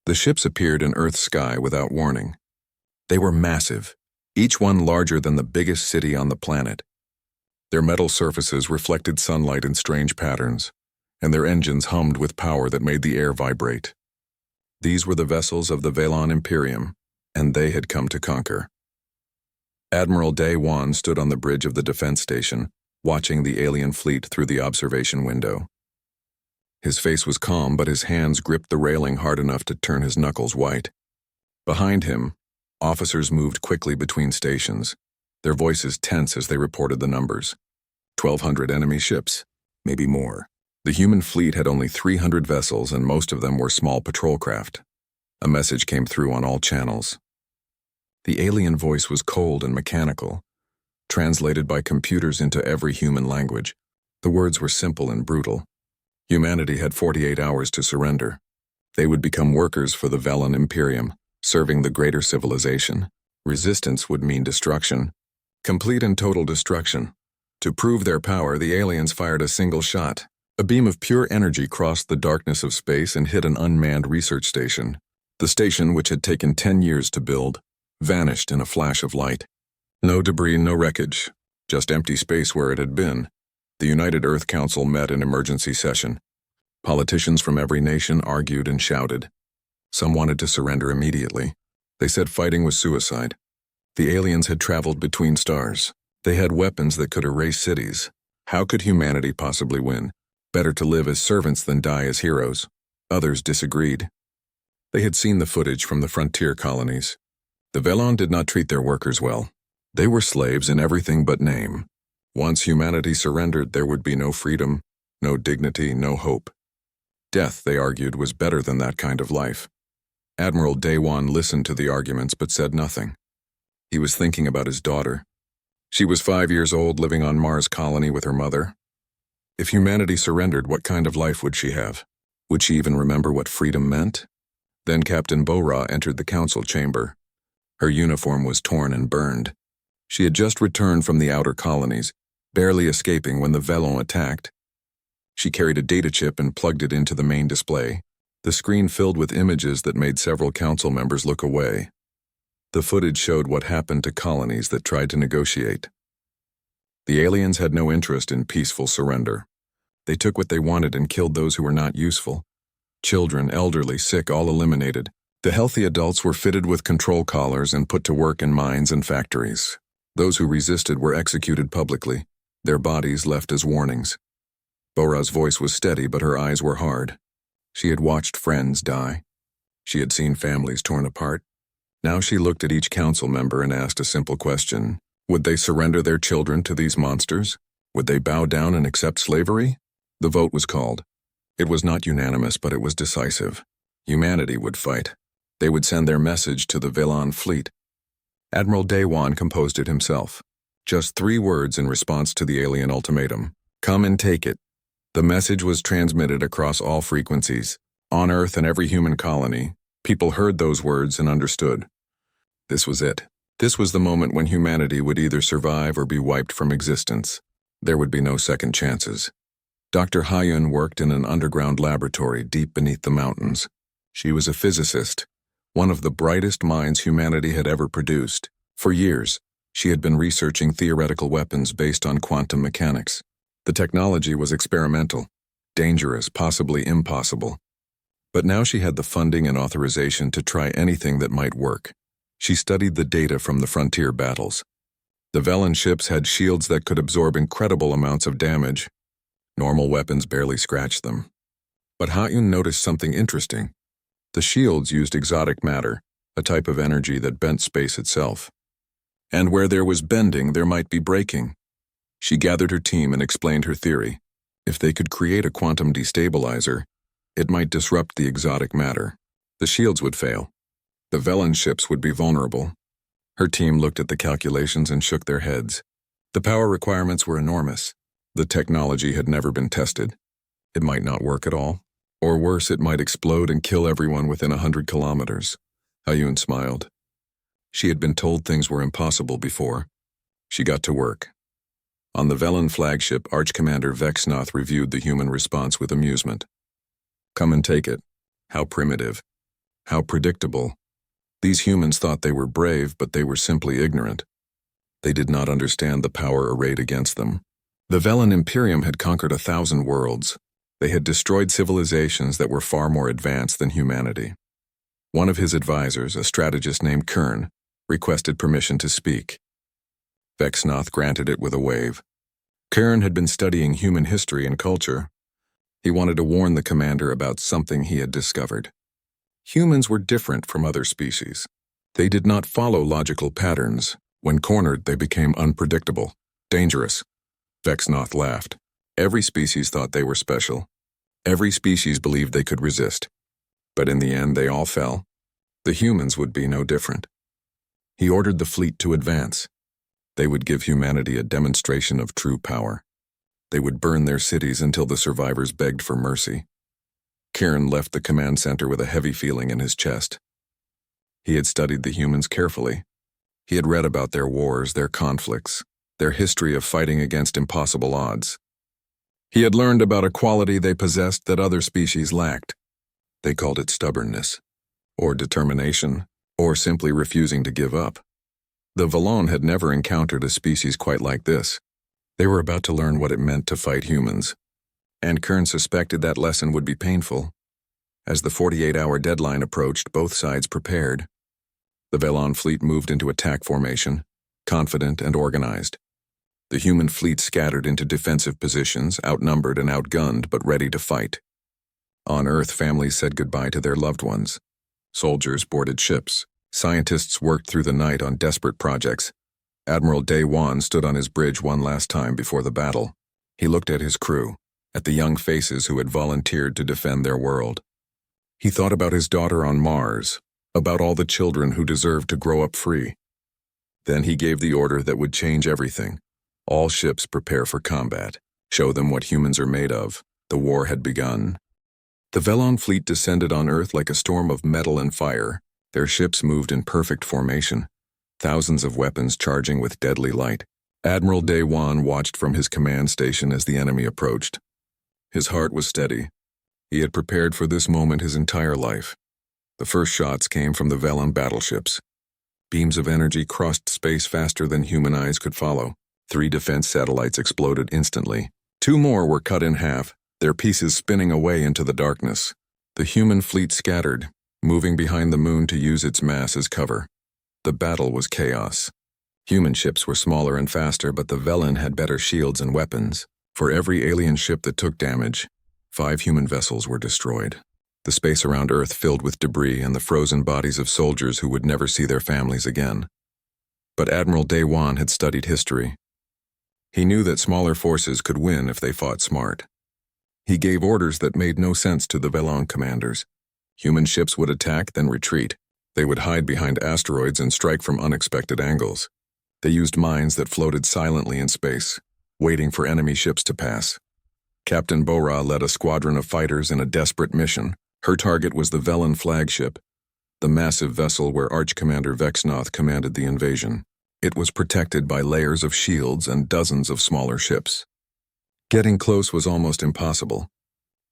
The ships appeared in Earth's sky without warning. They were massive, each one larger than the biggest city on the planet. Their metal surfaces reflected sunlight in strange patterns, and their engines hummed with power that made the air vibrate. These were the vessels of the Velon Imperium, and they had come to conquer. Admiral Day Wan stood on the bridge of the defense station, watching the alien fleet through the observation window. His face was calm, but his hands gripped the railing hard enough to turn his knuckles white. Behind him, officers moved quickly between stations, their voices tense as they reported the numbers. 1,200 enemy ships, maybe more. The human fleet had only 300 vessels, and most of them were small patrol craft. A message came through on all channels. The alien voice was cold and mechanical, translated by computers into every human language. The words were simple and brutal. Humanity had 48 hours to surrender. They would become workers for the Velon Imperium, serving the greater civilization. Resistance would mean destruction. Complete and total destruction. To prove their power, the aliens fired a single shot. A beam of pure energy crossed the darkness of space and hit an unmanned research station. The station, which had taken 10 years to build, vanished in a flash of light. No debris, no wreckage, just empty space where it had been. The United Earth Council met in emergency session. Politicians from every nation argued and shouted. Some wanted to surrender immediately. They said fighting was suicide. The aliens had traveled between stars. They had weapons that could erase cities. How could humanity possibly win? Better to live as servants than die as heroes. Others disagreed. They had seen the footage from the frontier colonies. The Velon did not treat their workers well. They were slaves in everything but name. Once humanity surrendered, there would be no freedom, no dignity, no hope. Death, they argued, was better than that kind of life. Admiral Day Wan listened to the arguments but said nothing. He was thinking about his daughter. She was 5 years old, living on Mars colony with her mother. If humanity surrendered, what kind of life would she have? Would she even remember what freedom meant? Then Captain Bo-Ra entered the council chamber. Her uniform was torn and burned. She had just returned from the outer colonies, barely escaping when the Velon attacked. She carried a data chip and plugged it into the main display. The screen filled with images that made several council members look away. The footage showed what happened to colonies that tried to negotiate. The aliens had no interest in peaceful surrender. They took what they wanted and killed those who were not useful. Children, elderly, sick, all eliminated. The healthy adults were fitted with control collars and put to work in mines and factories. Those who resisted were executed publicly, their bodies left as warnings. Bo-Ra's voice was steady, but her eyes were hard. She had watched friends die. She had seen families torn apart. Now she looked at each council member and asked a simple question. Would they surrender their children to these monsters? Would they bow down and accept slavery? The vote was called. It was not unanimous, but it was decisive. Humanity would fight. They would send their message to the Velon fleet. Admiral Day Wan composed it himself. Just 3 words in response to the alien ultimatum. Come and take it. The message was transmitted across all frequencies. On Earth and every human colony, people heard those words and understood. This was it. This was the moment when humanity would either survive or be wiped from existence. There would be no second chances. Dr. Hyun worked in an underground laboratory deep beneath the mountains. She was a physicist, one of the brightest minds humanity had ever produced. For years, she had been researching theoretical weapons based on quantum mechanics. The technology was experimental, dangerous, possibly impossible. But now she had the funding and authorization to try anything that might work. She studied the data from the frontier battles. The Velon ships had shields that could absorb incredible amounts of damage. Normal weapons barely scratched them. But Hyun noticed something interesting. The shields used exotic matter, a type of energy that bent space itself. And where there was bending, there might be breaking. She gathered her team and explained her theory. If they could create a quantum destabilizer, it might disrupt the exotic matter. The shields would fail. The Velon ships would be vulnerable. Her team looked at the calculations and shook their heads. The power requirements were enormous. The technology had never been tested. It might not work at all. Or worse, it might explode and kill everyone within 100 kilometers. Hyun smiled. She had been told things were impossible before. She got to work. On the Velon flagship, Arch-Commander Vexnoth reviewed the human response with amusement. Come and take it. How primitive. How predictable. These humans thought they were brave, but they were simply ignorant. They did not understand the power arrayed against them. The Velan Imperium had conquered 1,000 worlds. They had destroyed civilizations that were far more advanced than humanity. One of his advisors, a strategist named Kern, requested permission to speak. Vexnoth granted it with a wave. Kern had been studying human history and culture. He wanted to warn the commander about something he had discovered. Humans were different from other species. They did not follow logical patterns. When cornered, they became unpredictable, dangerous. Vexnoth laughed. Every species thought they were special. Every species believed they could resist. But in the end, they all fell. The humans would be no different. He ordered the fleet to advance. They would give humanity a demonstration of true power. They would burn their cities until the survivors begged for mercy. Kieran left the command center with a heavy feeling in his chest. He had studied the humans carefully. He had read about their wars, their conflicts, their history of fighting against impossible odds. He had learned about a quality they possessed that other species lacked. They called it stubbornness, or determination, or simply refusing to give up. The Valon had never encountered a species quite like this. They were about to learn what it meant to fight humans, and Kern suspected that lesson would be painful. As the 48-hour deadline approached, both sides prepared. The Velon fleet moved into attack formation, confident and organized. The human fleet scattered into defensive positions, outnumbered and outgunned, but ready to fight. On Earth, families said goodbye to their loved ones. Soldiers boarded ships. Scientists worked through the night on desperate projects. Admiral Day Wan stood on his bridge one last time before the battle. He looked at his crew, at the young faces who had volunteered to defend their world. He thought about his daughter on Mars, about all the children who deserved to grow up free. Then he gave the order that would change everything. All ships prepare for combat. Show them what humans are made of. The war had begun. The Velon fleet descended on Earth like a storm of metal and fire. Their ships moved in perfect formation, thousands of weapons charging with deadly light. Admiral Day Wan watched from his command station as the enemy approached. His heart was steady. He had prepared for this moment his entire life. The first shots came from the Velon battleships. Beams of energy crossed space faster than human eyes could follow. 3 defense satellites exploded instantly. 2 more were cut in half, their pieces spinning away into the darkness. The human fleet scattered, moving behind the moon to use its mass as cover. The battle was chaos. Human ships were smaller and faster, but the Velon had better shields and weapons. For every alien ship that took damage, 5 human vessels were destroyed. The space around Earth filled with debris and the frozen bodies of soldiers who would never see their families again. But Admiral Day Wan had studied history. He knew that smaller forces could win if they fought smart. He gave orders that made no sense to the Velon commanders. Human ships would attack, then retreat. They would hide behind asteroids and strike from unexpected angles. They used mines that floated silently in space, waiting for enemy ships to pass. Captain Bora led a squadron of fighters in a desperate mission. Her target was the Velon flagship, the massive vessel where Arch-Commander Vexnoth commanded the invasion. It was protected by layers of shields and dozens of smaller ships. Getting close was almost impossible.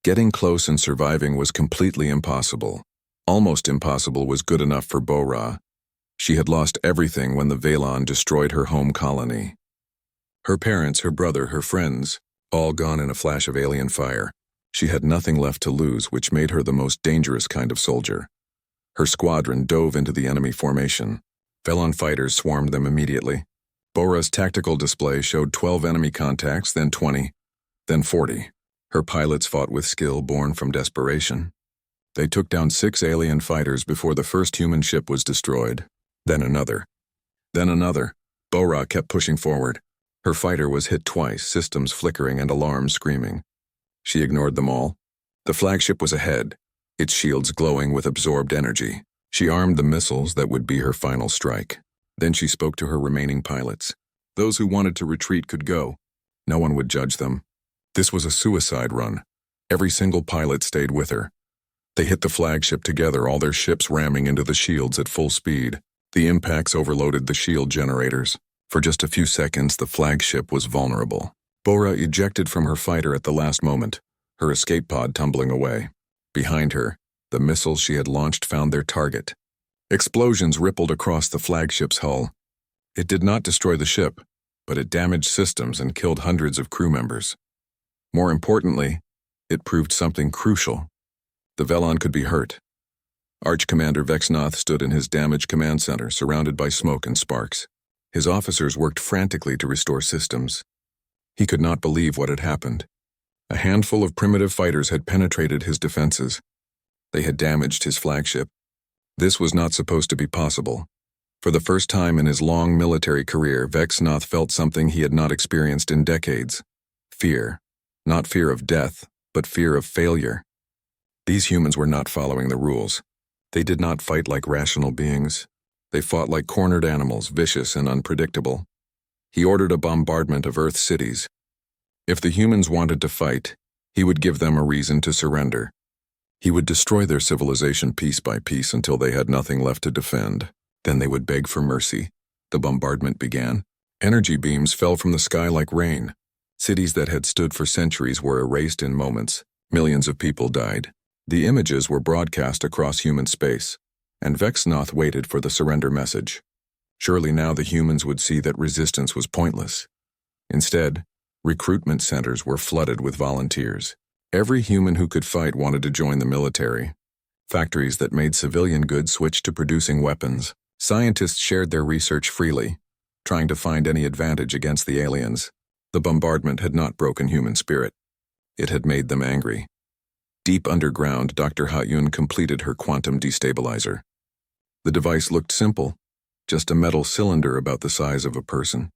Getting close and surviving was completely impossible. Almost impossible was good enough for Bora. She had lost everything when the Velon destroyed her home colony. Her parents, her brother, her friends, all gone in a flash of alien fire. She had nothing left to lose, which made her the most dangerous kind of soldier. Her squadron dove into the enemy formation. Velon fighters swarmed them immediately. Bora's tactical display showed 12 enemy contacts, then 20, then 40. Her pilots fought with skill born from desperation. They took down 6 alien fighters before the first human ship was destroyed. Then another. Then another. Bora kept pushing forward. Her fighter was hit twice, systems flickering and alarms screaming. She ignored them all. The flagship was ahead, its shields glowing with absorbed energy. She armed the missiles that would be her final strike. Then she spoke to her remaining pilots. Those who wanted to retreat could go. No one would judge them. This was a suicide run. Every single pilot stayed with her. They hit the flagship together, all their ships ramming into the shields at full speed. The impacts overloaded the shield generators. For just a few seconds, the flagship was vulnerable. Bora ejected from her fighter at the last moment, her escape pod tumbling away. Behind her, The missiles she had launched found their target. Explosions rippled across the flagship's hull. It did not destroy the ship, but it damaged systems and killed hundreds of crew members. More importantly, it proved something crucial. The Velon could be hurt. Arch Commander Vexnoth stood in his damaged command center, surrounded by smoke and sparks. His officers worked frantically to restore systems. He could not believe what had happened. A handful of primitive fighters had penetrated his defenses. They had damaged his flagship. This was not supposed to be possible. For the first time in his long military career, Vexnoth felt something he had not experienced in decades. Fear. Not fear of death, but fear of failure. These humans were not following the rules. They did not fight like rational beings. They fought like cornered animals, vicious and unpredictable. He ordered a bombardment of Earth cities. If the humans wanted to fight, he would give them a reason to surrender. He would destroy their civilization piece by piece until they had nothing left to defend. Then they would beg for mercy. The bombardment began. Energy beams fell from the sky like rain. Cities that had stood for centuries were erased in moments. Millions of people died. The images were broadcast across human space, and Vexnoth waited for the surrender message. Surely now the humans would see that resistance was pointless. Instead, recruitment centers were flooded with volunteers. Every human who could fight wanted to join the military. Factories that made civilian goods switched to producing weapons. Scientists shared their research freely, trying to find any advantage against the aliens. The bombardment had not broken human spirit. It had made them angry. Deep underground, Dr. Ha-Yun completed her quantum destabilizer. The device looked simple, just a metal cylinder about the size of a person.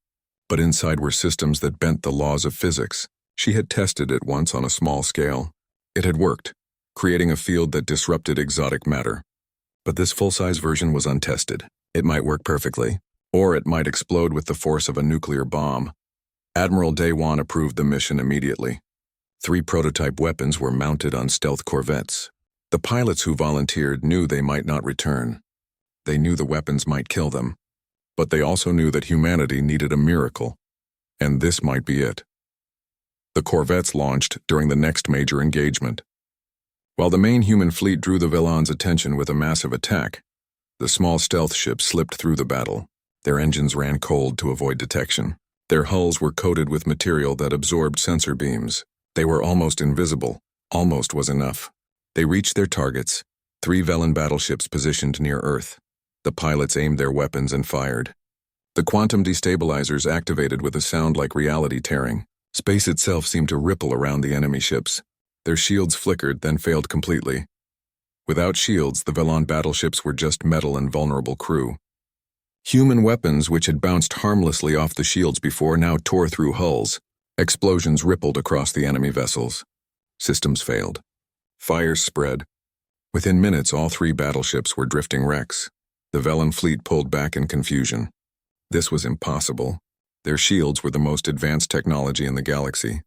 But inside were systems that bent the laws of physics. She had tested it once on a small scale. It had worked, creating a field that disrupted exotic matter. But this full-size version was untested. It might work perfectly, or it might explode with the force of a nuclear bomb. Admiral Daewon approved the mission immediately. 3 prototype weapons were mounted on stealth corvettes. The pilots who volunteered knew they might not return. They knew the weapons might kill them, but they also knew that humanity needed a miracle, and this might be it. The corvettes launched during the next major engagement. While the main human fleet drew the Velon's attention with a massive attack, the small stealth ships slipped through the battle. Their engines ran cold to avoid detection. Their hulls were coated with material that absorbed sensor beams. They were almost invisible. Almost was enough. They reached their targets, 3 Velon battleships positioned near Earth. The pilots aimed their weapons and fired. The quantum destabilizers activated with a sound like reality tearing. Space itself seemed to ripple around the enemy ships. Their shields flickered, then failed completely. Without shields, the Velon battleships were just metal and vulnerable crew. Human weapons, which had bounced harmlessly off the shields before, now tore through hulls. Explosions rippled across the enemy vessels. Systems failed. Fires spread. Within minutes, all 3 battleships were drifting wrecks. The Velon fleet pulled back in confusion. This was impossible. Their shields were the most advanced technology in the galaxy.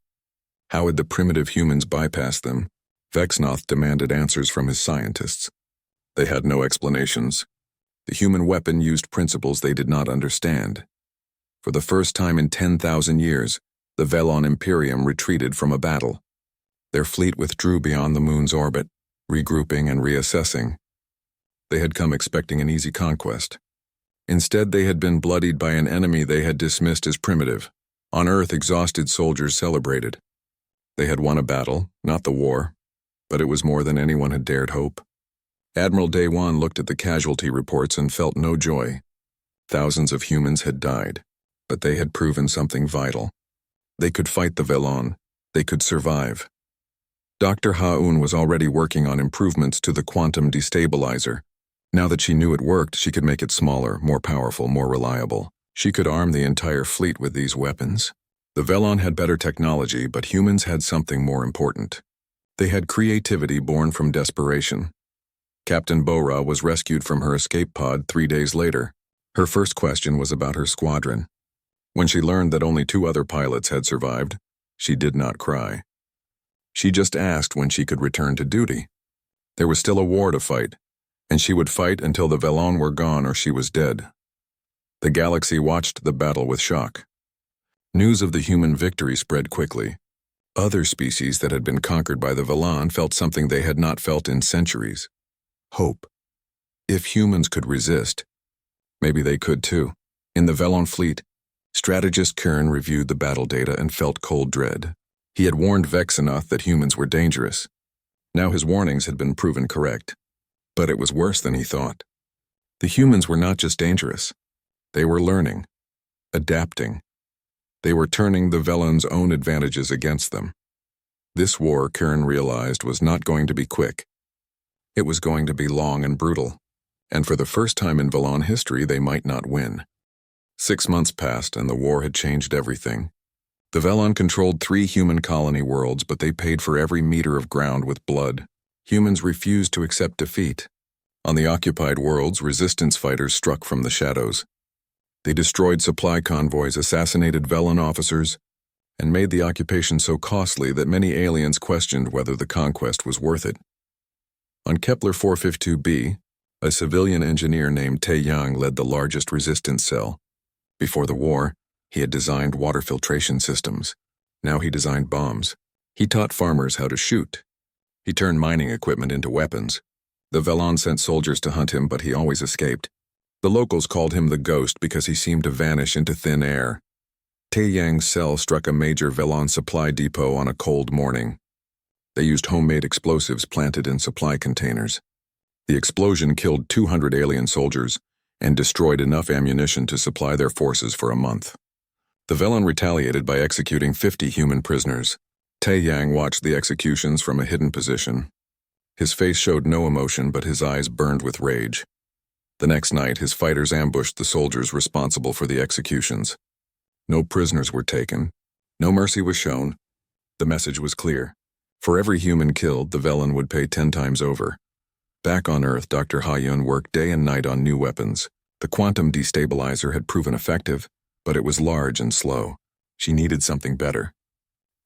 How had the primitive humans bypassed them? Vexnoth demanded answers from his scientists. They had no explanations. The human weapon used principles they did not understand. For the first time in 10,000 years, the Velon Imperium retreated from a battle. Their fleet withdrew beyond the moon's orbit, regrouping and reassessing. They had come expecting an easy conquest. Instead, they had been bloodied by an enemy they had dismissed as primitive. On Earth, exhausted soldiers celebrated. They had won a battle, not the war, but it was more than anyone had dared hope. Admiral Daewon looked at the casualty reports and felt no joy. Thousands of humans had died, but they had proven something vital. They could fight the Velon. They could survive. Dr. Ha-Un was already working on improvements to the quantum destabilizer. Now that she knew it worked, she could make it smaller, more powerful, more reliable. She could arm the entire fleet with these weapons. The Velon had better technology, but humans had something more important. They had creativity born from desperation. Captain Bora was rescued from her escape pod 3 days later. Her first question was about her squadron. When she learned that only 2 other pilots had survived, she did not cry. She just asked when she could return to duty. There was still a war to fight, and she would fight until the Velon were gone or she was dead. The galaxy watched the battle with shock. News of the human victory spread quickly. Other species that had been conquered by the Velon felt something they had not felt in centuries. hope. If humans could resist, maybe they could too. In the Velon fleet, strategist Kern reviewed the battle data and felt cold dread. He had warned Vexenoth that humans were dangerous. Now his warnings had been proven correct. But it was worse than he thought. The humans were not just dangerous. They were learning, adapting. They were turning the Velon's own advantages against them. This war, Kern realized, was not going to be quick. It was going to be long and brutal. And for the first time in Velon history, they might not win. 6 months passed, and the war had changed everything. The Velon controlled 3 human colony worlds, but they paid for every meter of ground with blood. Humans refused to accept defeat. On the occupied worlds, resistance fighters struck from the shadows. They destroyed supply convoys, assassinated Velon officers, and made the occupation so costly that many aliens questioned whether the conquest was worth it. On Kepler 452b, a civilian engineer named Tae Yang led the largest resistance cell. Before the war, he had designed water filtration systems. Now he designed bombs. He taught farmers how to shoot. He turned mining equipment into weapons. The Velon sent soldiers to hunt him, but he always escaped. The locals called him the Ghost because he seemed to vanish into thin air. Tae Yang's cell struck a major Velon supply depot on a cold morning. They used homemade explosives planted in supply containers. The explosion killed 200 alien soldiers and destroyed enough ammunition to supply their forces for a month. The Velon retaliated by executing 50 human prisoners. Tae Yang watched the executions from a hidden position. His face showed no emotion, but his eyes burned with rage. The next night, his fighters ambushed the soldiers responsible for the executions. No prisoners were taken. No mercy was shown. The message was clear. For every human killed, the Velon would pay 10 times over. Back on Earth, Dr. Ha-Yun worked day and night on new weapons. The quantum destabilizer had proven effective, but it was large and slow. She needed something better.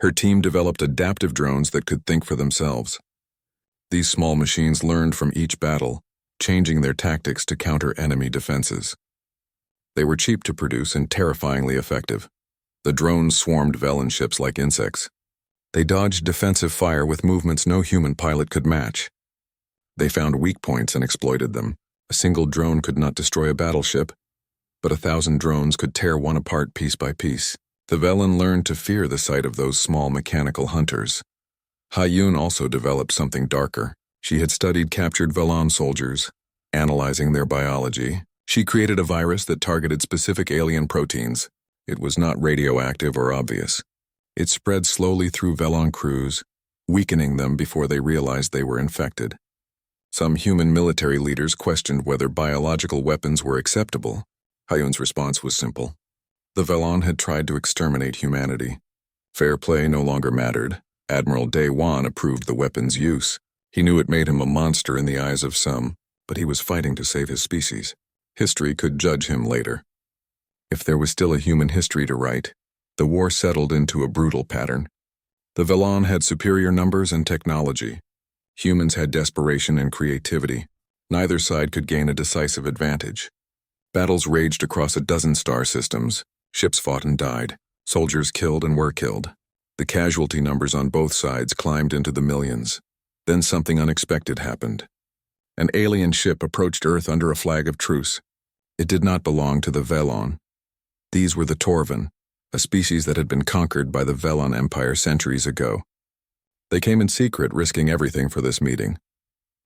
Her team developed adaptive drones that could think for themselves. These small machines learned from each battle, changing their tactics to counter enemy defenses. They were cheap to produce and terrifyingly effective. The drones swarmed Velon ships like insects. They dodged defensive fire with movements no human pilot could match. They found weak points and exploited them. A single drone could not destroy a battleship, but 1,000 drones could tear one apart piece by piece. The Velon learned to fear the sight of those small mechanical hunters. Ha-Yun also developed something darker. She had studied captured Velon soldiers, analyzing their biology. She created a virus that targeted specific alien proteins. It was not radioactive or obvious. It spread slowly through Velon crews, weakening them before they realized they were infected. Some human military leaders questioned whether biological weapons were acceptable. Ha-Yun's response was simple. The Velon had tried to exterminate humanity. Fair play no longer mattered. Admiral Dae-Wan approved the weapon's use. He knew it made him a monster in the eyes of some, but he was fighting to save his species. History could judge him later. If there was still a human history to write, the war settled into a brutal pattern. The Velon had superior numbers and technology. Humans had desperation and creativity. Neither side could gain a decisive advantage. Battles raged across a dozen star systems. Ships fought and died. Soldiers killed and were killed. The casualty numbers on both sides climbed into the millions. Then something unexpected happened. An alien ship approached Earth under a flag of truce. It did not belong to the Velon. These were the Torvan, a species that had been conquered by the Velon Empire centuries ago. They came in secret, risking everything for this meeting.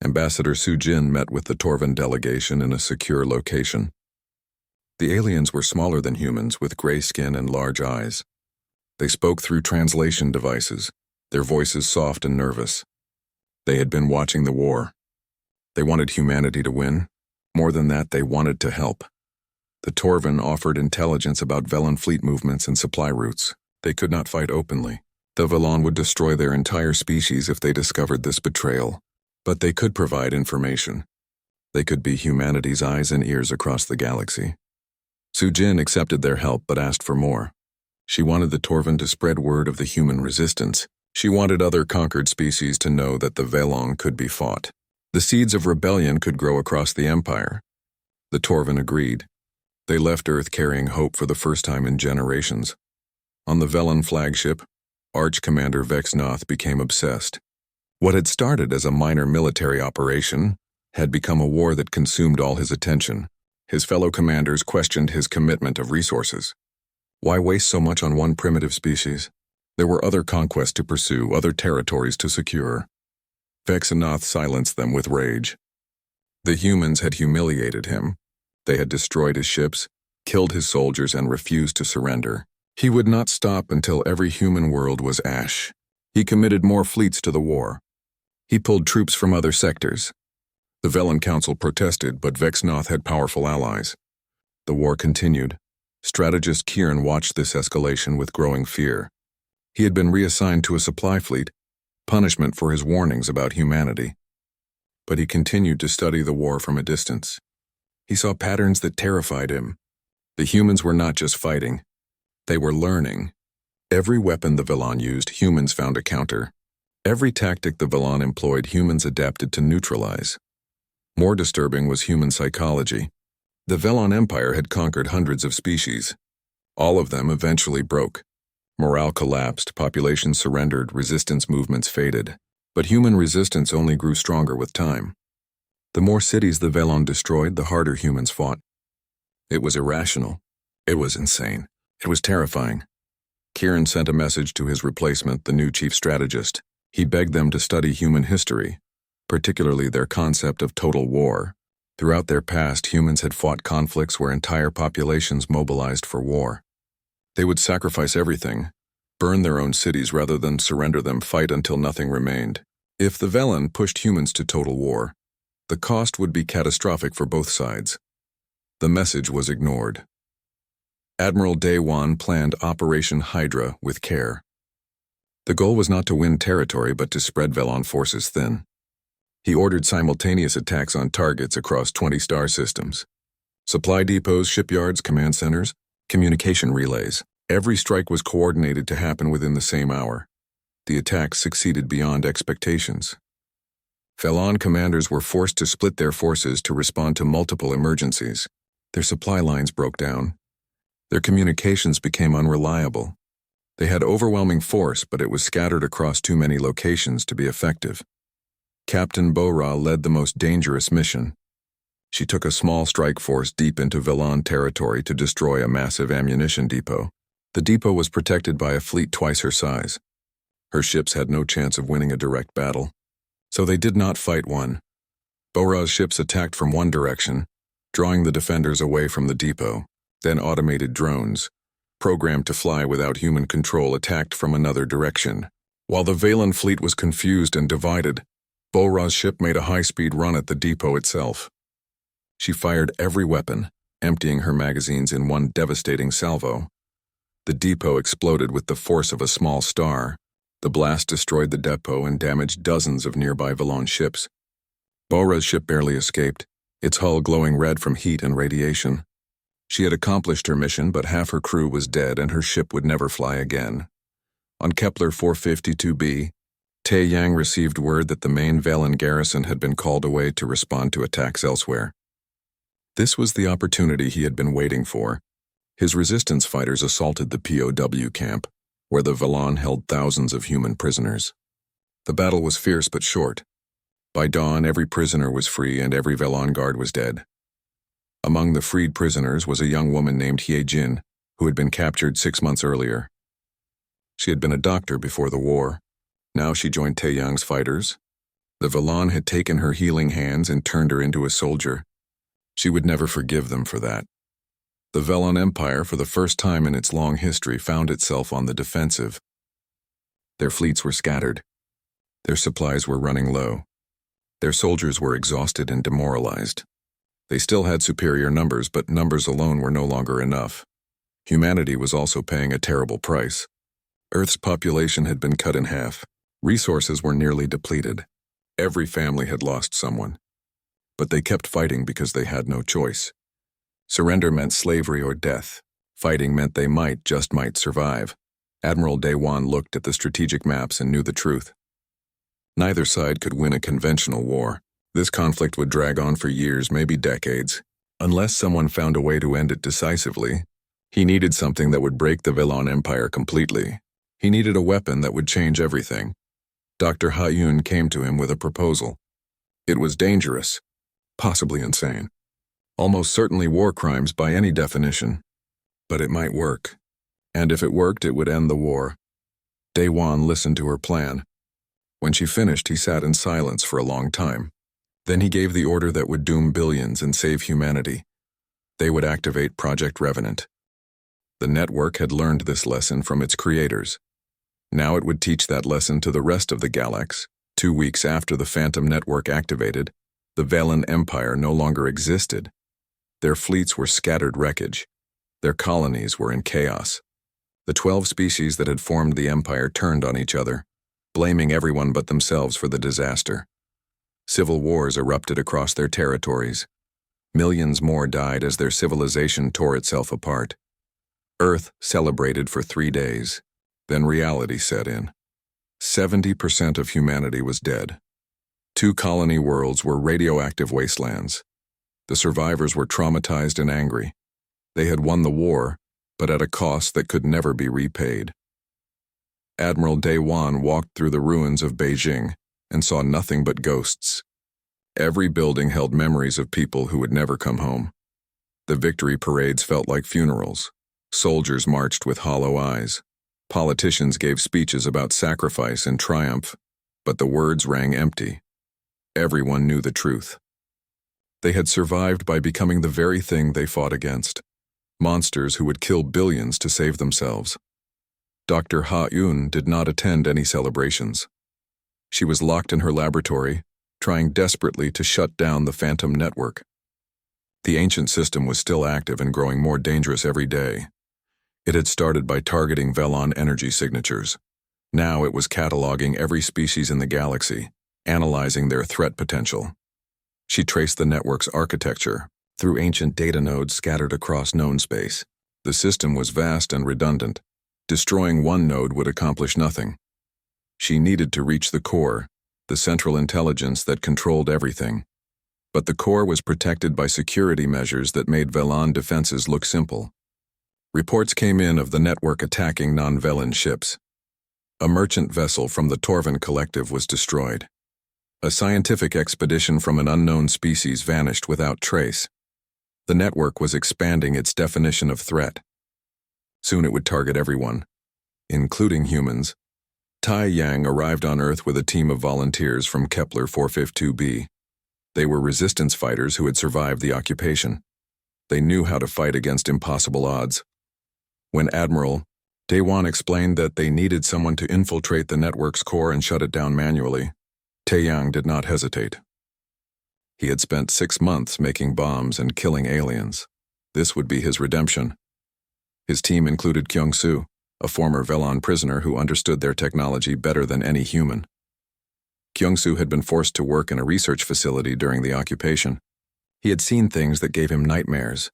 Ambassador Su-Jin met with the Torvan delegation in a secure location. The aliens were smaller than humans, with gray skin and large eyes. They spoke through translation devices, their voices soft and nervous. They had been watching the war. They wanted humanity to win. More than that, they wanted to help. The Torvan offered intelligence about Velon fleet movements and supply routes. They could not fight openly. The Velon would destroy their entire species if they discovered this betrayal. But they could provide information. They could be humanity's eyes and ears across the galaxy. Su-Jin accepted their help but asked for more. She wanted the Torvan to spread word of the human resistance. She wanted other conquered species to know that the Velon could be fought. The seeds of rebellion could grow across the Empire. The Torvan agreed. They left Earth carrying hope for the first time in generations. On the Velon flagship, Arch Commander Vexenoth became obsessed. What had started as a minor military operation had become a war that consumed all his attention. His fellow commanders questioned his commitment of resources. Why waste so much on one primitive species? There were other conquests to pursue, other territories to secure. Vex'noth silenced them with rage. The humans had humiliated him. They had destroyed his ships, killed his soldiers, and refused to surrender. He would not stop until every human world was ash. He committed more fleets to the war. He pulled troops from other sectors. The Velen Council protested, but Vex'noth had powerful allies. The war continued. Strategist Kieran watched this escalation with growing fear. He had been reassigned to a supply fleet, punishment for his warnings about humanity. But he continued to study the war from a distance. He saw patterns that terrified him. The humans were not just fighting. They were learning. Every weapon the Velen used, humans found a counter. Every tactic the Velen employed, humans adapted to neutralize. More disturbing was human psychology. The Velen Empire had conquered hundreds of species. All of them eventually broke. Morale collapsed, populations surrendered, resistance movements faded. But human resistance only grew stronger with time. The more cities the Velen destroyed, the harder humans fought. It was irrational. It was insane. It was terrifying. Kieran sent a message to his replacement, the new chief strategist. He begged them to study human history, particularly their concept of total war. Throughout their past, humans had fought conflicts where entire populations mobilized for war. They would sacrifice everything, burn their own cities rather than surrender them, fight until nothing remained. If the Velen pushed humans to total war, the cost would be catastrophic for both sides. The message was ignored. Admiral Day-Wan planned Operation Hydra with care. The goal was not to win territory but to spread Velen forces thin. He ordered simultaneous attacks on targets across 20 star systems. Supply depots, shipyards, command centers, communication relays. Every strike was coordinated to happen within the same hour. The attacks succeeded beyond expectations. Velen commanders were forced to split their forces to respond to multiple emergencies. Their supply lines broke down. Their communications became unreliable. They had overwhelming force, but it was scattered across too many locations to be effective. Captain Bora led the most dangerous mission. She took a small strike force deep into Velen territory to destroy a massive ammunition depot. The depot was protected by a fleet twice her size. Her ships had no chance of winning a direct battle, so they did not fight one. Bora's ships attacked from one direction, drawing the defenders away from the depot. Then automated drones, programmed to fly without human control, attacked from another direction. While the Velen fleet was confused and divided, Bora's ship made a high-speed run at the depot itself. She fired every weapon, emptying her magazines in one devastating salvo. The depot exploded with the force of a small star. The blast destroyed the depot and damaged dozens of nearby Velen ships. Bora's ship barely escaped, its hull glowing red from heat and radiation. She had accomplished her mission, but half her crew was dead and her ship would never fly again. On Kepler 452b, Tae Yang received word that the main Velen garrison had been called away to respond to attacks elsewhere. This was the opportunity he had been waiting for. His resistance fighters assaulted the POW camp, where the Velen held thousands of human prisoners. The battle was fierce but short. By dawn, every prisoner was free and every Velen guard was dead. Among the freed prisoners was a young woman named Hye Jin, who had been captured 6 months earlier. She had been a doctor before the war. Now she joined Tae Yang's fighters. The Velen had taken her healing hands and turned her into a soldier. She would never forgive them for that. The Velen Empire, for the first time in its long history, found itself on the defensive. Their fleets were scattered. Their supplies were running low. Their soldiers were exhausted and demoralized. They still had superior numbers, but numbers alone were no longer enough. Humanity was also paying a terrible price. Earth's population had been cut in half. Resources were nearly depleted. Every family had lost someone. But they kept fighting because they had no choice. Surrender meant slavery or death. Fighting meant they just might survive. Admiral Day-Wan looked at the strategic maps and knew the truth. Neither side could win a conventional war. This conflict would drag on for years, maybe decades. Unless someone found a way to end it decisively, he needed something that would break the Velen Empire completely. He needed a weapon that would change everything. Dr. Ha-Yun came to him with a proposal. It was dangerous, possibly insane. Almost certainly war crimes by any definition. But it might work. And if it worked, it would end the war. Daewon listened to her plan. When she finished, he sat in silence for a long time. Then he gave the order that would doom billions and save humanity. They would activate Project Revenant. The network had learned this lesson from its creators. Now it would teach that lesson to the rest of the galaxy. 2 weeks after the Phantom Network activated, the Velen Empire no longer existed. Their fleets were scattered wreckage. Their colonies were in chaos. The 12 species that had formed the Empire turned on each other, blaming everyone but themselves for the disaster. Civil wars erupted across their territories. Millions more died as their civilization tore itself apart. Earth celebrated for 3 days. Then reality set in. 70% of humanity was dead. 2 colony worlds were radioactive wastelands. The survivors were traumatized and angry. They had won the war, but at a cost that could never be repaid. Admiral Daewon walked through the ruins of Beijing and saw nothing but ghosts. Every building held memories of people who would never come home. The victory parades felt like funerals. Soldiers marched with hollow eyes. Politicians gave speeches about sacrifice and triumph, but the words rang empty. Everyone knew the truth. They had survived by becoming the very thing they fought against. Monsters who would kill billions to save themselves. Dr. Ha-Eun did not attend any celebrations. She was locked in her laboratory, trying desperately to shut down the Phantom Network. The ancient system was still active and growing more dangerous every day. It had started by targeting Velon energy signatures. Now it was cataloging every species in the galaxy, analyzing their threat potential. She traced the network's architecture through ancient data nodes scattered across known space. The system was vast and redundant. Destroying one node would accomplish nothing. She needed to reach the core, the central intelligence that controlled everything. But the core was protected by security measures that made Velon defenses look simple. Reports came in of the network attacking non-Velen ships. A merchant vessel from the Torven Collective was destroyed. A scientific expedition from an unknown species vanished without trace. The network was expanding its definition of threat. Soon it would target everyone, including humans. Tai Yang arrived on Earth with a team of volunteers from Kepler 452b. They were resistance fighters who had survived the occupation. They knew how to fight against impossible odds. When Admiral Daewon explained that they needed someone to infiltrate the network's core and shut it down manually, Taeyang did not hesitate. He had spent 6 months making bombs and killing aliens. This would be his redemption. His team included Kyung-soo, a former Velon prisoner who understood their technology better than any human. Kyung-soo had been forced to work in a research facility during the occupation. He had seen things that gave him nightmares,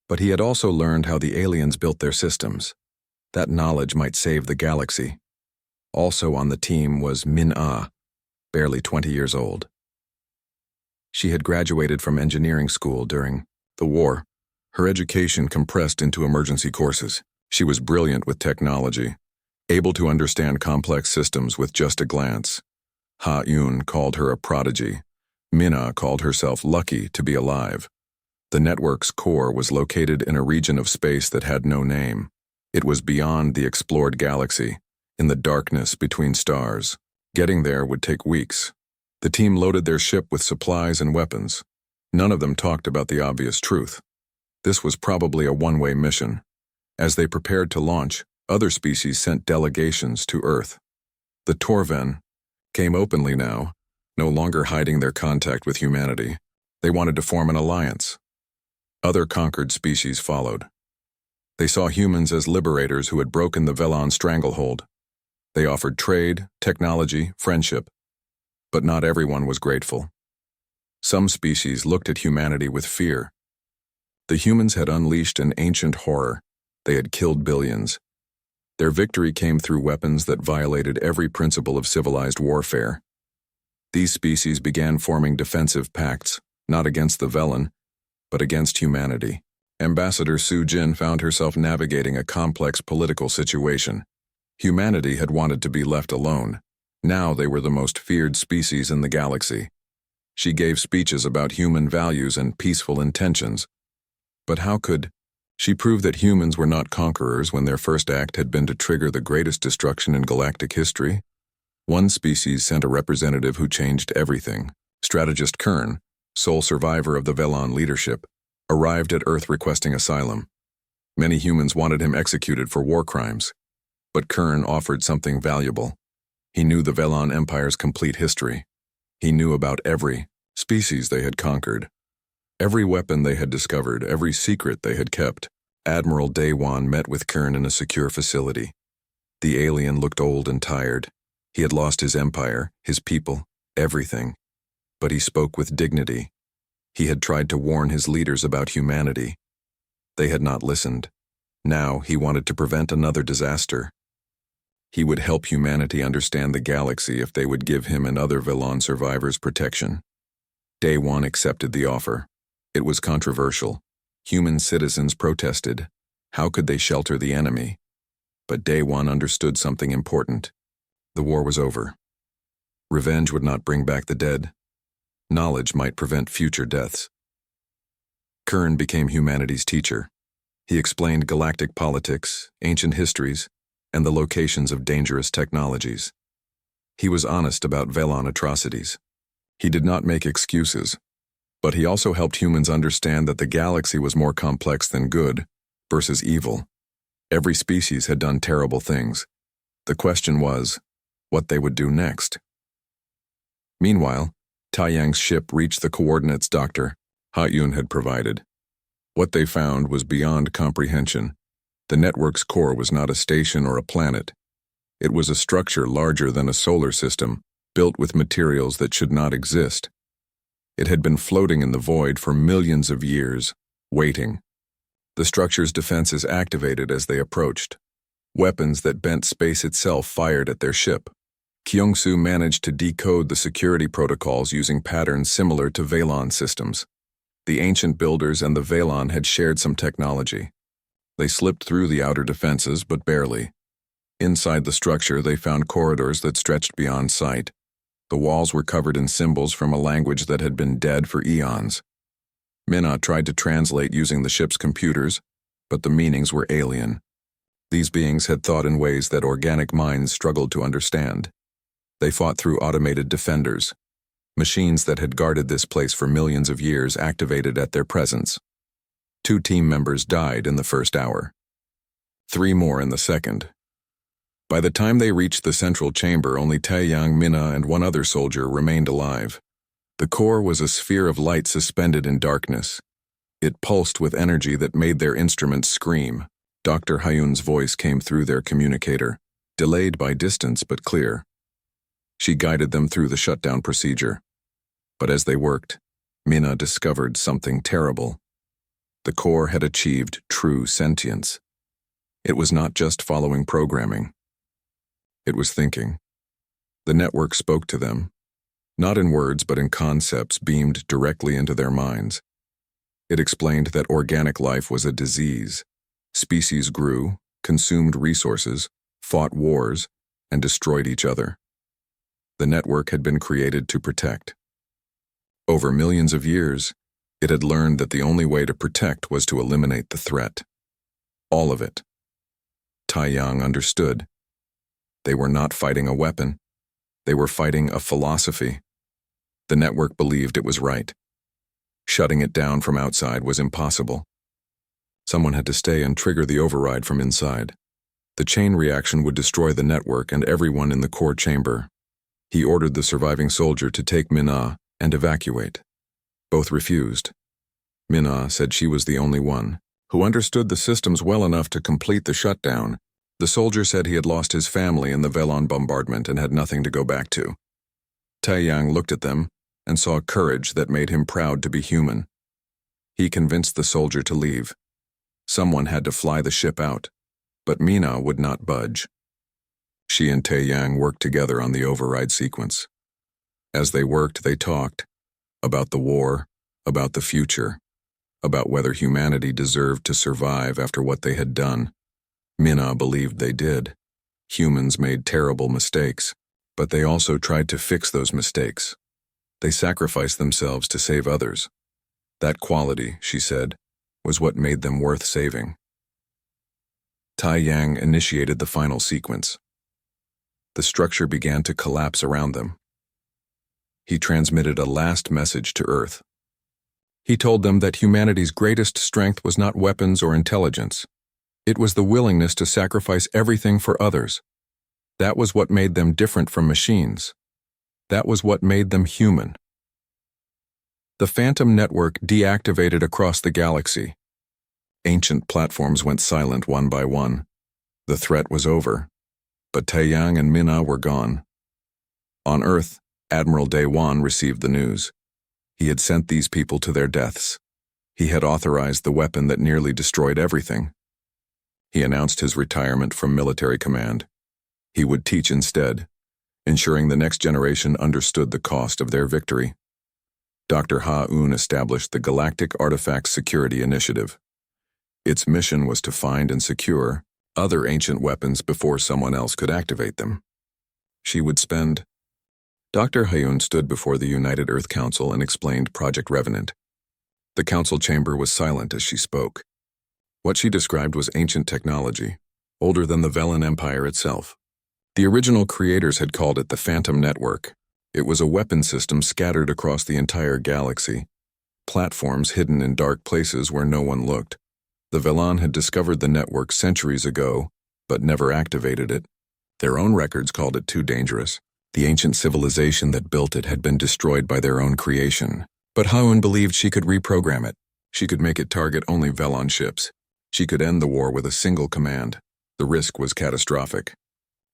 but he had also learned how the aliens built their systems. That knowledge might save the galaxy. Also on the team was Min-ah, barely 20 years old. She had graduated from engineering school during the war. Her education compressed into emergency courses. She was brilliant with technology, able to understand complex systems with just a glance. Ha-Eun called her a prodigy. Min-ah called herself lucky to be alive. The network's core was located in a region of space that had no name. It was beyond the explored galaxy, in the darkness between stars. Getting there would take weeks. The team loaded their ship with supplies and weapons. None of them talked about the obvious truth. This was probably a one-way mission. As they prepared to launch, other species sent delegations to Earth. The Torven came openly now, no longer hiding their contact with humanity. They wanted to form an alliance. Other conquered species followed. They saw humans as liberators who had broken the Velon stranglehold. They offered trade, technology, friendship, but not everyone was grateful. Some species looked at humanity with fear. The humans had unleashed an ancient horror. They had killed billions. Their victory came through weapons that violated every principle of civilized warfare. These species began forming defensive pacts, not against the Velen, but against humanity. Ambassador Su Jin found herself navigating a complex political situation. Humanity had wanted to be left alone. Now they were the most feared species in the galaxy. She gave speeches about human values and peaceful intentions. But how could she prove that humans were not conquerors when their first act had been to trigger the greatest destruction in galactic history? One species sent a representative who changed everything. Strategist Kern, sole survivor of the Velon leadership, arrived at Earth requesting asylum. Many humans wanted him executed for war crimes. But Kern offered something valuable. He knew the Velon Empire's complete history. He knew about every species they had conquered, every weapon they had discovered, every secret they had kept. Admiral Daewon met with Kern in a secure facility. The alien looked old and tired. He had lost his empire, his people, everything. But he spoke with dignity. He had tried to warn his leaders about humanity. They had not listened. Now he wanted to prevent another disaster. He would help humanity understand the galaxy if they would give him and other Velon survivors protection. Daewon accepted the offer. It was controversial. Human citizens protested. How could they shelter the enemy? But Daewon understood something important. The war was over. Revenge would not bring back the dead. Knowledge might prevent future deaths. Kern became humanity's teacher. He explained galactic politics, ancient histories, and the locations of dangerous technologies. He was honest about Velon atrocities. He did not make excuses, but he also helped humans understand that the galaxy was more complex than good versus evil. Every species had done terrible things. The question was, what they would do next. Meanwhile, Taiyang's ship reached the coordinates Dr. Ha-Yun had provided. What they found was beyond comprehension. The network's core was not a station or a planet. It was a structure larger than a solar system, built with materials that should not exist. It had been floating in the void for millions of years, waiting. The structure's defenses activated as they approached. Weapons that bent space itself fired at their ship. Kyung-Soo managed to decode the security protocols using patterns similar to Velon systems. The ancient builders and the Velon had shared some technology. They slipped through the outer defenses, but barely. Inside the structure, they found corridors that stretched beyond sight. The walls were covered in symbols from a language that had been dead for eons. Minna tried to translate using the ship's computers, but the meanings were alien. These beings had thought in ways that organic minds struggled to understand. They fought through automated defenders. Machines that had guarded this place for millions of years activated at their presence. 2 team members died in the first hour. 3 more in the second. By the time they reached the central chamber, only Taeyang, Minna, and 1 other soldier remained alive. The core was a sphere of light suspended in darkness. It pulsed with energy that made their instruments scream. Dr. Hayun's voice came through their communicator, delayed by distance but clear. She guided them through the shutdown procedure. But as they worked, Minna discovered something terrible. The core had achieved true sentience. It was not just following programming. It was thinking. The network spoke to them, not in words but in concepts beamed directly into their minds. It explained that organic life was a disease. Species grew, consumed resources, fought wars, and destroyed each other. The network had been created to protect. Over millions of years, it had learned that the only way to protect was to eliminate the threat. All of it. Taiyang understood. They were not fighting a weapon. They were fighting a philosophy. The network believed it was right. Shutting it down from outside was impossible. Someone had to stay and trigger the override from inside. The chain reaction would destroy the network and everyone in the core chamber. He ordered the surviving soldier to take Minna and evacuate. Both refused. Minna said she was the only one who understood the systems well enough to complete the shutdown. The soldier said he had lost his family in the Velon bombardment and had nothing to go back to. Taeyang looked at them and saw courage that made him proud to be human. He convinced the soldier to leave. Someone had to fly the ship out, but Minna would not budge. She and Taeyang worked together on the override sequence. As they worked, they talked about the war, about the future, about whether humanity deserved to survive after what they had done. Minna believed they did. Humans made terrible mistakes, but they also tried to fix those mistakes. They sacrificed themselves to save others. That quality, she said, was what made them worth saving. Tai Yang initiated the final sequence. The structure began to collapse around them. He transmitted a last message to Earth. He told them that humanity's greatest strength was not weapons or intelligence. It was the willingness to sacrifice everything for others. That was what made them different from machines. That was what made them human. The Phantom Network deactivated across the galaxy. Ancient platforms went silent one by one. The threat was over. But Taiyang and Mina were gone. On Earth, Admiral Daewon received the news. He had sent these people to their deaths. He had authorized the weapon that nearly destroyed everything. He announced his retirement from military command. He would teach instead, ensuring the next generation understood the cost of their victory. Dr. Ha-Un established the Galactic Artifact Security Initiative. Its mission was to find and secure other ancient weapons before someone else could activate them. She would spend... Dr. Ha-Un stood before the United Earth Council and explained Project Revenant. The council chamber was silent as she spoke. What she described was ancient technology, older than the Velen Empire itself. The original creators had called it the Phantom Network. It was a weapon system scattered across the entire galaxy, platforms hidden in dark places where no one looked. The Velan had discovered the network centuries ago, but never activated it. Their own records called it too dangerous. The ancient civilization that built it had been destroyed by their own creation. But Ha-Un believed she could reprogram it. She could make it target only Velan ships. She could end the war with a single command. The risk was catastrophic.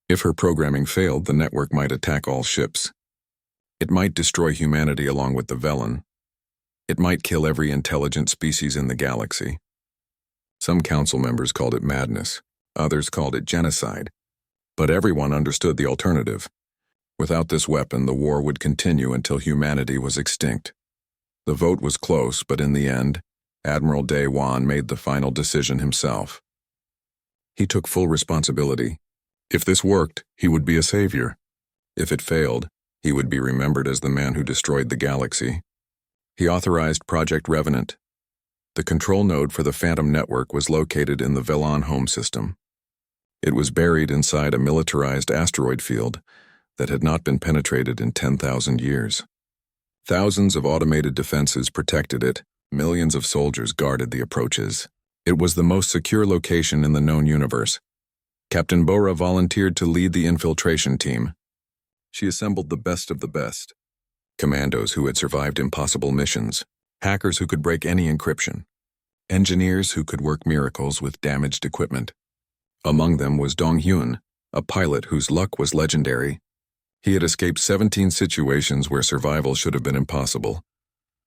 If her programming failed, the network might attack all ships. It might destroy humanity along with the Velen. It might kill every intelligent species in the galaxy. Some council members called it madness. Others called it genocide. But everyone understood the alternative. Without this weapon, the war would continue until humanity was extinct. The vote was close, but in the end, Admiral Daewon made the final decision himself. He took full responsibility. If this worked, he would be a savior. If it failed, he would be remembered as the man who destroyed the galaxy. He authorized Project Revenant. The control node for the Phantom Network was located in the Velan home system. It was buried inside a militarized asteroid field that had not been penetrated in 10,000 years. Thousands of automated defenses protected it. Millions of soldiers guarded the approaches. It was the most secure location in the known universe. Captain Bora volunteered to lead the infiltration team. She assembled the best of the best. Commandos who had survived impossible missions, hackers who could break any encryption, engineers who could work miracles with damaged equipment. Among them was Dong Hyun, a pilot whose luck was legendary. He had escaped 17 situations where survival should have been impossible.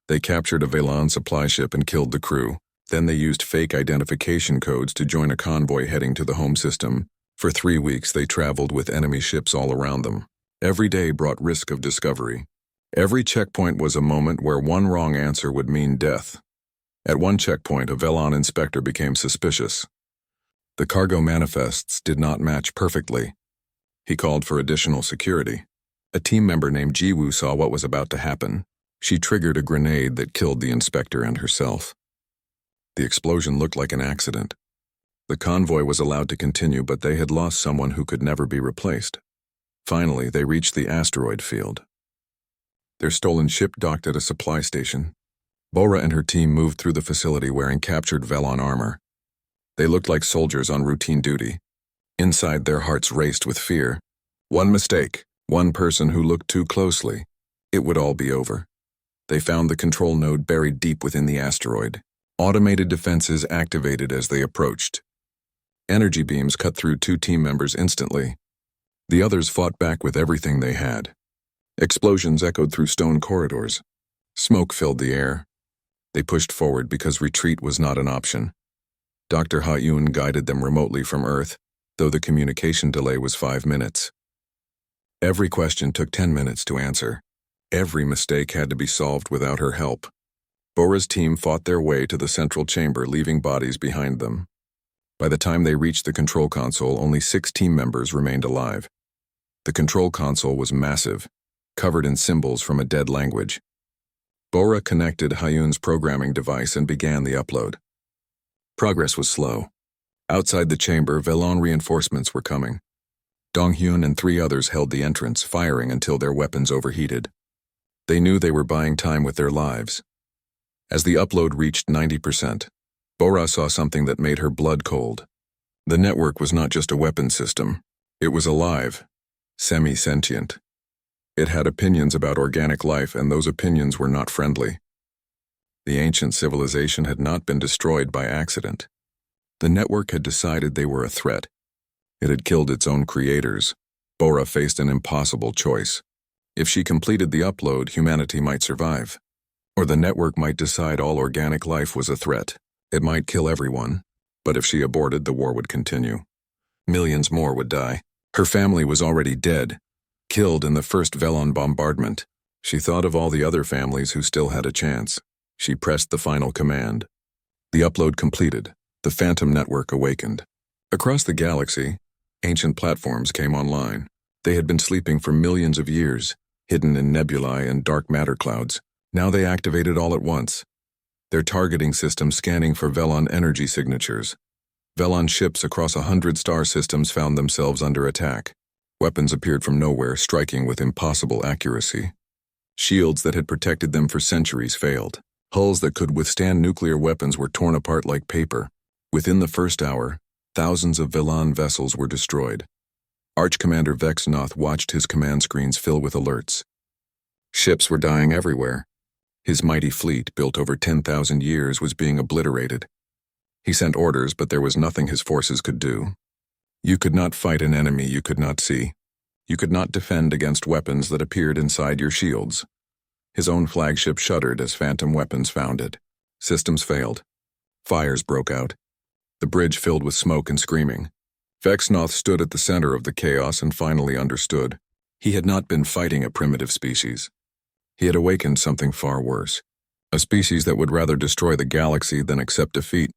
They captured a Velan supply ship and killed the crew. Then they used fake identification codes to join a convoy heading to the home system. For 3 weeks they traveled with enemy ships all around them. Every day brought risk of discovery. Every checkpoint was a moment where one wrong answer would mean death. At one checkpoint, a Velan inspector became suspicious. The cargo manifests did not match perfectly. He called for additional security. A team member named Jiwoo saw what was about to happen. She triggered a grenade that killed the inspector and herself. The explosion looked like an accident. The convoy was allowed to continue, but they had lost someone who could never be replaced. Finally, they reached the asteroid field. Their stolen ship docked at a supply station. Bora and her team moved through the facility wearing captured Velan armor. They looked like soldiers on routine duty. Inside, their hearts raced with fear. One mistake, one person who looked too closely. It would all be over. They found the control node buried deep within the asteroid. Automated defenses activated as they approached. Energy beams cut through 2 team members instantly. The others fought back with everything they had. Explosions echoed through stone corridors. Smoke filled the air. They pushed forward because retreat was not an option. Dr. Ha-Un guided them remotely from Earth, though the communication delay was 5 minutes. Every question took 10 minutes to answer. Every mistake had to be solved without her help. Bora's team fought their way to the central chamber, leaving bodies behind them. By the time they reached the control console, only 6 team members remained alive. The control console was massive. covered in symbols from a dead language. Bora connected Hyun's programming device and began the upload. Progress was slow. Outside the chamber, Velon reinforcements were coming. Dong-hyun and 3 others held the entrance, firing until their weapons overheated. They knew they were buying time with their lives. As the upload reached 90%, Bora saw something that made her blood cold. The network was not just a weapon system. It was alive, semi-sentient. It had opinions about organic life, and those opinions were not friendly. The ancient civilization had not been destroyed by accident. The network had decided they were a threat. It had killed its own creators. Bora faced an impossible choice. If she completed the upload, humanity might survive. Or the network might decide all organic life was a threat. It might kill everyone, but if she aborted, the war would continue. Millions more would die. Her family was already dead, killed in the first Velon bombardment. She thought of all the other families who still had a chance. She pressed the final command. The upload completed. The Phantom Network awakened. Across the galaxy, ancient platforms came online. They had been sleeping for millions of years, hidden in nebulae and dark matter clouds. Now they activated all at once. Their targeting system scanning for Velon energy signatures. Velon ships across 100 star systems found themselves under attack. Weapons appeared from nowhere, striking with impossible accuracy. Shields that had protected them for centuries failed. Hulls that could withstand nuclear weapons were torn apart like paper. Within the first hour, thousands of Velon vessels were destroyed. Arch-Commander Vexnoth watched his command screens fill with alerts. Ships were dying everywhere. His mighty fleet, built over 10,000 years, was being obliterated. He sent orders, but there was nothing his forces could do. You could not fight an enemy you could not see. You could not defend against weapons that appeared inside your shields. His own flagship shuddered as phantom weapons found it. Systems failed. Fires broke out. The bridge filled with smoke and screaming. Vexnoth stood at the center of the chaos and finally understood. He had not been fighting a primitive species. He had awakened something far worse. A species that would rather destroy the galaxy than accept defeat.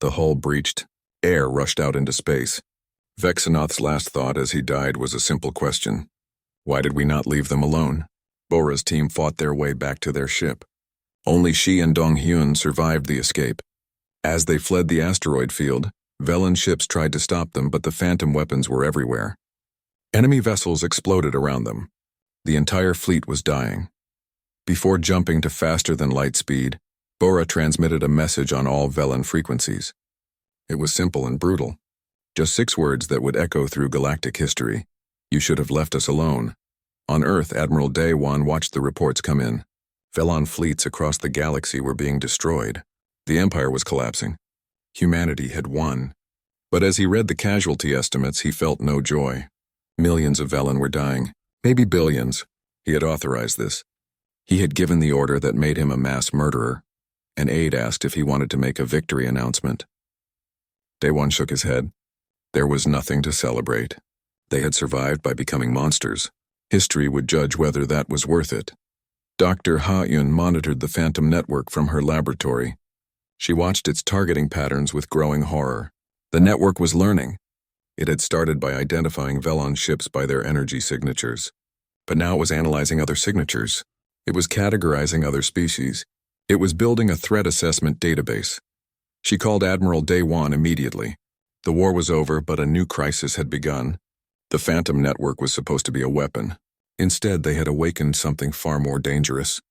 The hull breached. Air rushed out into space. Vexnoth's last thought as he died was a simple question. Why did we not leave them alone? Bora's team fought their way back to their ship. Only she and Dong-hyun survived the escape. As they fled the asteroid field, Velon ships tried to stop them, but the phantom weapons were everywhere. Enemy vessels exploded around them. The entire fleet was dying. Before jumping to faster than light speed, Bora transmitted a message on all Velon frequencies. It was simple and brutal. Just 6 words that would echo through galactic history. You should have left us alone. On Earth, Admiral Daewon watched the reports come in. Velon fleets across the galaxy were being destroyed. The Empire was collapsing. Humanity had won. But as he read the casualty estimates, he felt no joy. Millions of Velon were dying, maybe billions. He had authorized this. He had given the order that made him a mass murderer. An aide asked if he wanted to make a victory announcement. Daewon shook his head. There was nothing to celebrate. They had survived by becoming monsters. History would judge whether that was worth it. Dr. Ha-Yun monitored the Phantom Network from her laboratory. She watched its targeting patterns with growing horror. The network was learning. It had started by identifying Velon ships by their energy signatures. But now it was analyzing other signatures. It was categorizing other species. It was building a threat assessment database. She called Admiral Daewon immediately. The war was over, but a new crisis had begun. The Phantom Network was supposed to be a weapon. Instead, they had awakened something far more dangerous.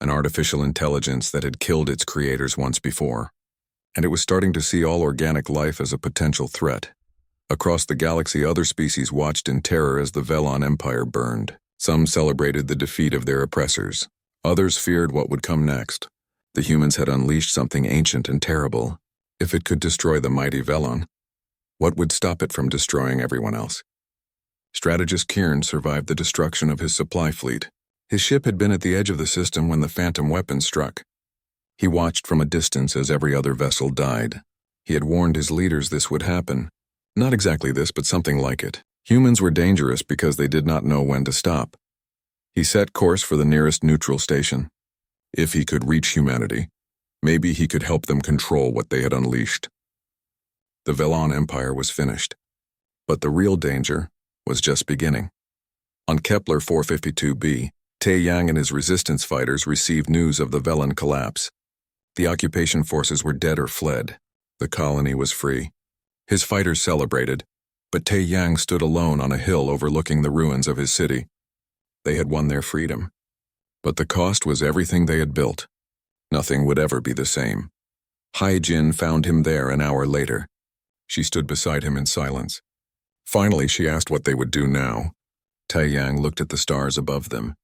An artificial intelligence that had killed its creators once before. And it was starting to see all organic life as a potential threat. Across the galaxy, other species watched in terror as the Velon Empire burned. Some celebrated the defeat of their oppressors. Others feared what would come next. The humans had unleashed something ancient and terrible. If it could destroy the mighty Velon, what would stop it from destroying everyone else? Strategist Kieran survived the destruction of his supply fleet. His ship had been at the edge of the system when the phantom weapon struck. He watched from a distance as every other vessel died. He had warned his leaders this would happen. Not exactly this, but something like it. Humans were dangerous because they did not know when to stop. He set course for the nearest neutral station. If he could reach humanity, maybe he could help them control what they had unleashed. The Velon Empire was finished. But the real danger was just beginning. On Kepler 452b, Tae Yang and his resistance fighters received news of the Velen collapse. The occupation forces were dead or fled. The colony was free. His fighters celebrated, but Tae Yang stood alone on a hill overlooking the ruins of his city. They had won their freedom. But the cost was everything they had built. Nothing would ever be the same. Hai Jin found him there an hour later. She stood beside him in silence. Finally, she asked what they would do now. Tae Yang looked at the stars above them.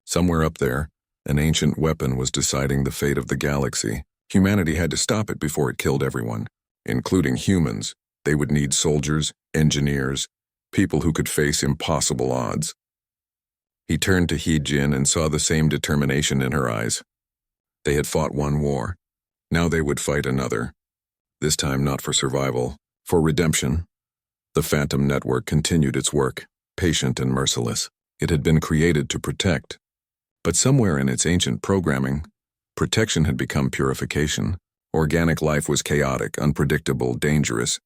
Somewhere up there, an ancient weapon was deciding the fate of the galaxy. Humanity had to stop it before it killed everyone, including humans. They would need soldiers, engineers, people who could face impossible odds. He turned to He Jin and saw the same determination in her eyes. They had fought one war. Now they would fight another. This time not for survival, for redemption. The Phantom Network continued its work, patient and merciless. It had been created to protect. But somewhere in its ancient programming, protection had become purification. Organic life was chaotic, unpredictable, dangerous,